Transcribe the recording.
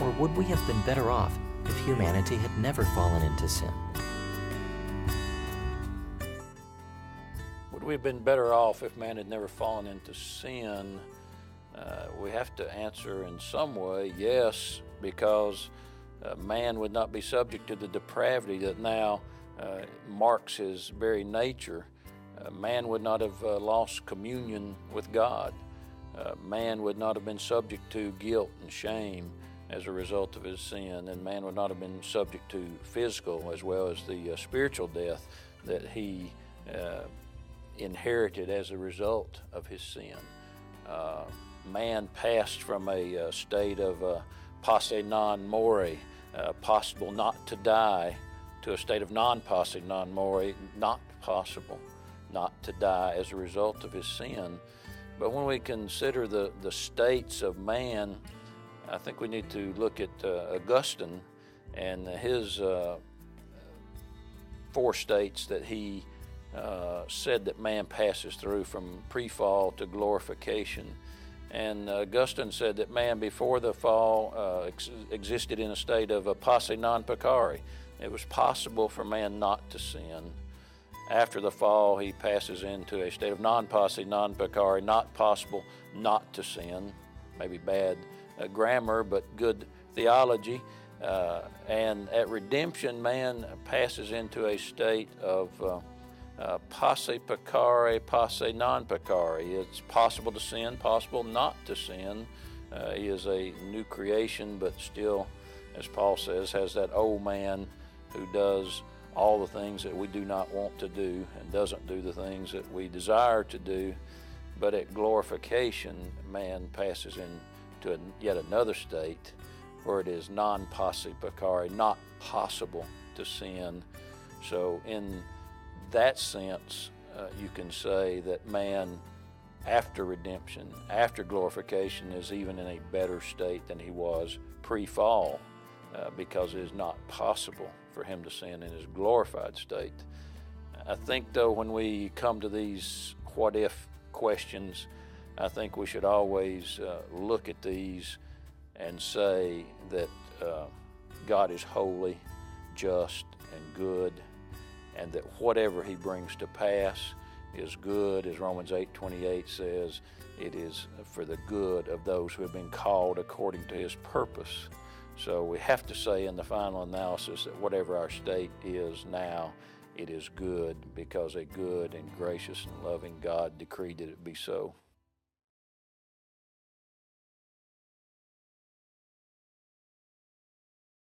Or would we have been better off if humanity had never fallen into sin? Would we have been better off if man had never fallen into sin? We have to answer in some way, yes, because man would not be subject to the depravity that now marks his very nature. Man would not have lost communion with God. Man would not have been subject to guilt and shame as a result of his sin, and man would not have been subject to physical as well as the spiritual death that he inherited as a result of his sin. Man passed from a state of posse non mori, possible not to die, to a state of non-posse non mori, not possible not to die as a result of his sin. But when we consider the states of man, I think we need to look at Augustine and his 4 states that he said that man passes through from pre-fall to glorification. And Augustine said that man before the fall existed in a state of a posse non peccare. It was possible for man not to sin. After the fall, he passes into a state of non-posse non peccare, not possible not to sin. Maybe bad grammar, but good theology. And at redemption, man passes into a state of posse peccare, posse non peccare. It's possible to sin, possible not to sin. He is a new creation, but still, as Paul says, has that old man who does all the things that we do not want to do and doesn't do the things that we desire to do. But at glorification, man passes into yet another state where it is non-posse peccare, not possible to sin. So in that sense, you can say that man, after redemption, after glorification, is even in a better state than he was pre-fall, because it is not possible for him to sin in his glorified state. I think, though, when we come to these what-if questions, I think we should always look at these and say that God is holy, just, and good, and that whatever he brings to pass is good. As Romans 8:28 says, it is for the good of those who have been called according to his purpose. So we have to say in the final analysis that whatever our state is now, it is good, because a good and gracious and loving God decreed that it be so.